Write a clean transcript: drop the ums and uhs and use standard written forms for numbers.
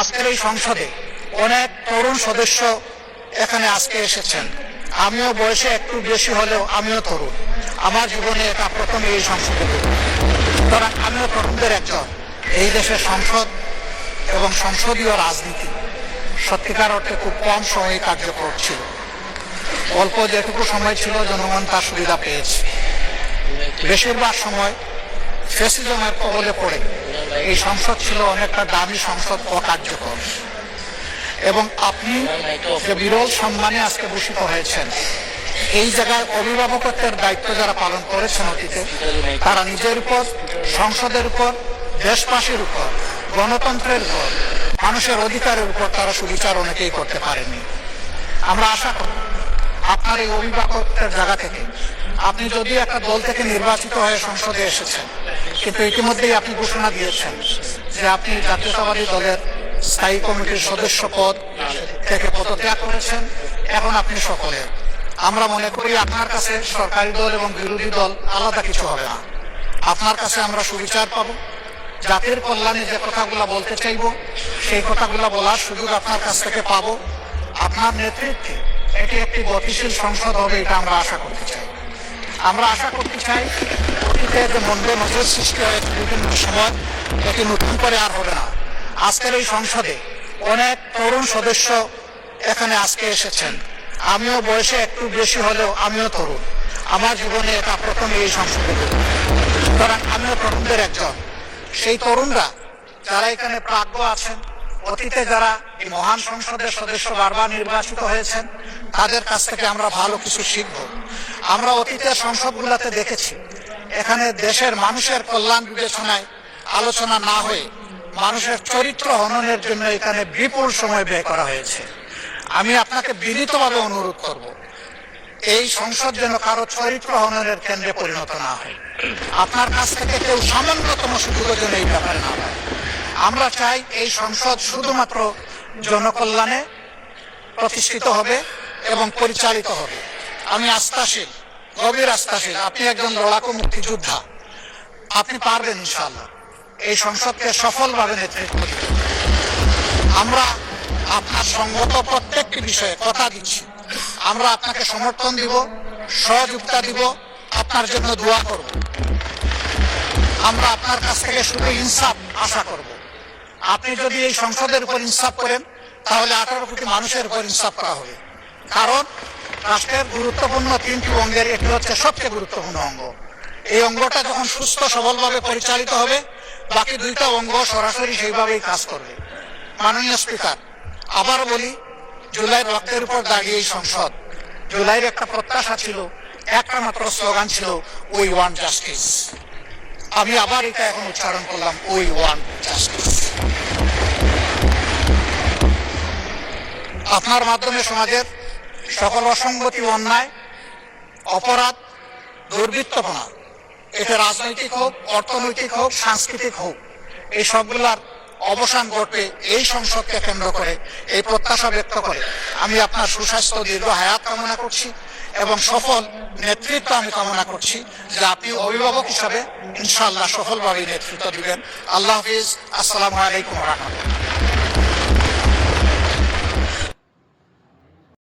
আজকের এই সংসদে অনেক তরুণ সদস্য এখানে আজকে এসেছেন। আমিও বয়সে একটু বেশি হলেও আমিও তরুণ। আমার জীবনে এটা প্রথম এই সংসদে, সুতরাং আমিও তরুণদের একজন। এই দেশের সংসদ এবং সংসদীয় রাজনীতি সত্যিকার অর্থে খুব কম সময়ে কার্যকর ছিল। অল্প যেটুকু সময় ছিল জনগণ তার সুবিধা পেয়েছে। বেশিরভাগ সময় ফ্যাসিজমের কবলে পড়ে এই সংসদ ছিল অনেকটা দামি সংসদ, অকার্যকর। এবং আপনি যে বিরল সম্মানে আজকে ভূষিত হয়েছেন, এই জায়গায় অভিভাবকত্বের দায়িত্ব যারা পালন করেছেন অতীতে, তারা নিজের উপর, সংসদের উপর, দেশবাসীর উপর, গণতন্ত্রের উপর, মানুষের অধিকারের উপর তারা সুবিচার অনেকেই করতে পারেননি। আমরা আশা করি আপনার এই অভিভাবকত্বের জায়গা থেকে, আপনি যদি একটা দল থেকে নির্বাচিত হয়ে সংসদে এসেছেন, কিন্তু ইতিমধ্যেই আপনি ঘোষণা দিয়েছেন যে আপনি জাতীয়তাবাদী দলের স্থায়ী কমিটির সদস্য পদ থেকে পদত্যাগ করেছেন। এখন আপনি সকলের, আমরা মনে করি আপনার কাছে সরকারি দল এবং বিরোধী দল আলাদা কিছু হবে না। আপনার কাছে আমরা সুবিচার পাব, জাতির কল্যাণে যে কথাগুলো বলতে চাইব সেই কথাগুলো বলার সুযোগ আপনার কাছ থেকে পাব। আপনার নেতৃত্বে এটি একটি গতিশীল সংসদ হবে, এটা আমরা আশা করতে চাই। আমরা আশা করতে চাই অতীতে যে মন্দ নজর সৃষ্টি হয়েছে বিভিন্ন সময়, এটি নতুন করে আর হবে না। আজকের এই সংসদে অনেক তরুণ সদস্য এখানে আজকে এসেছেন। আমিও বয়সে একটু বেশি হলেও আমিও তরুণ। আমার জীবনে এটা প্রথম এই সংসদে, সুতরাং আমিও তরুণদের একজন। সেই তরুণরা যারা এখানে প্রাজ্ঞ আছেন, অতীতে যারা এই মহান সংসদের সদস্য বারবার নির্বাচিত হয়েছেন, তাদের কাছ থেকে আমরা ভালো কিছু শিখব। আমরা অতীতের সংসদগুলোতে দেখেছি এখানে দেশের মানুষের কল্যাণ বিবেচনায় আলোচনা না হয়ে মানুষের চরিত্র হননের জন্য এখানে বিপুল সময় ব্যয় করা হয়েছে। আমি আপনাকে বিনীতভাবে অনুরোধ করব, এই সংসদ যেন কারো চরিত্র হননের কেন্দ্রে পরিণত না হয়। আপনার কাছ থেকে কেউ সামান্যতম সুযোগের জন্য এই ব্যাপারে না হয়। আমরা চাই এই সংসদ শুধুমাত্র জনকল্যাণে প্রতিষ্ঠিত হবে এবং পরিচালিত হবে। আমি আস্থাশীল, গভীর আস্থাশীল, আপনি একজন লড়াকু মুক্তিযোদ্ধা, আপনি পারবেন ইনশাআল্লাহ এই সংসদকে সফলভাবে নেতৃত্ব দিতে। আমরা আপনার সঙ্গত প্রত্যেকটি বিষয়ে কথা দিচ্ছি, আমরা আপনাকে সমর্থন দিব, সহযোগিতা দিব, আপনার জন্য দোয়া করব। আমরা আপনার কাছ থেকে শুধু ইনসাফ আশা করব। আপনি যদি এই সংসদের উপর ইনসাফ করেন, তাহলে 18 কোটি মানুষের উপর ইনসাফ করা হবে। কারণ রাষ্ট্রের গুরুত্বপূর্ণ 3টি অঙ্গের এটি হচ্ছে সবচেয়ে গুরুত্বপূর্ণ অঙ্গ। এই অঙ্গটা যখন সুস্থ সবলভাবে পরিচালিত হবে, বাকি 2টা অঙ্গ সরাসরি সেইভাবেই কাজ করবে। মাননীয় স্পিকার, আবার বলি, জুলাইয়ের রক্তের উপর দাঁড়িয়ে এই সংসদ, জুলাইয়ের একটা প্রত্যাশা ছিল, একটা মাত্র স্লোগান ছিল, উই ওয়ান্ট জাস্টিস। আমি আবার এটা এখন উচ্চারণ করলাম, উই ওয়ান্ট জাস্টিস। আপনার মাধ্যমে সমাজের সকল অসঙ্গতি, অন্যায়, অপরাধ, দুর্বৃত্তপনা, এটা রাজনৈতিক হোক, অর্থনৈতিক হোক, সাংস্কৃতিক হোক, এই সবগুলার অবসান ঘটবে এই সংসদকে কেন্দ্র করে। এই প্রত্যাশা ব্যক্ত করে আমি আপনার সুস্বাস্থ্য, দীর্ঘ হায়াত কামনা করছি এবং সফল নেতৃত্ব আমি কামনা করছি, যে আপনি অভিভাবক হিসাবে ইনশাআল্লাহ সফলভাবে নেতৃত্ব দিবেন। আল্লাহ হাফিজ। আসসালামু আলাইকুম ওয়া রাহমাতুল্লাহ।